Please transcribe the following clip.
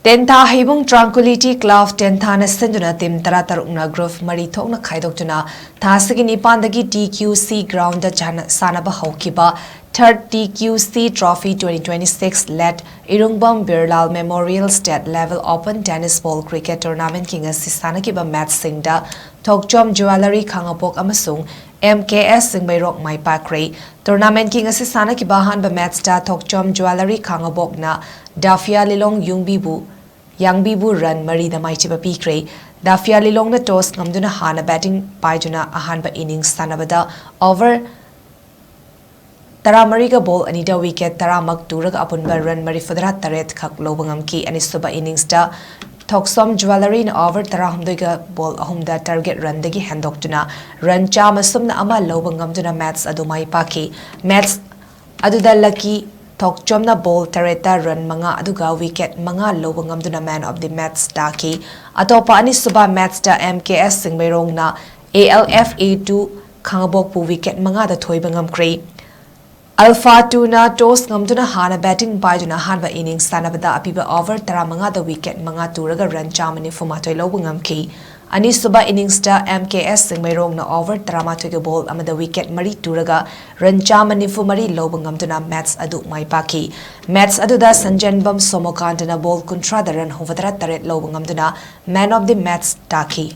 Tentha Heibung Tranquility Club Tentha na Sinduna Tim Taratarukna Grove Mari Thokna Khaidoktuna Thasigi Nipandagi TQC Ground SANNABA HOUKHIBA 3rd TQC Trophy 2026 led IRUNGBAM BIRLAL Memorial State Level Open Tennis Ball Cricket Tournament King SANNAKHIBA match SINGDA THOKCHOM JWELLERY KHANGABOK AMASUNG MKS SINGMEIRONG PAKKHRE Tournament King SANNAKHIBA hanba match ta THOKCHOM JWELLERY KHANGABOK na Dafia Lilong Yangbibu run Mari the Maichiba Pikre, Dafia Lilong the toss Namduna Hana batting Paijuna Ahanba innings Sannabada over Taramariga ball Anita wicket Taramak Durag Apunba run Mari Fadra Taret Kak Lobangamki and Isuba innings da THOKCHOM JWELLERY in over Tarahumdiga ball Ahumda target run degi Handoktuna run Chamasumna Ama Lobangamduna Mats Adumai Paki Mats Aduda Lucky THOKCHOM na ball tareta run mga aduga wicket mga lobangamduna man of the match daki atopa ani suba match da MKS Singmeirong na ALFA2 Khangabok pu wicket mga da thoibangam kre Alpha 2 na toss ngamduna hana batting paijuna hanba innings sanabada apiba over tara mga da wicket mga turaga run chamani fumatoi lobangam ki ani suba innings da MKS Singmeirong na over taramatoi ball amada wicket mari turaga run chamani fumari lobangamduna match adu mai paki match adu da Sanjanbam Somokantana ball kontra da run hovadra taret lobangamduna man of the match taki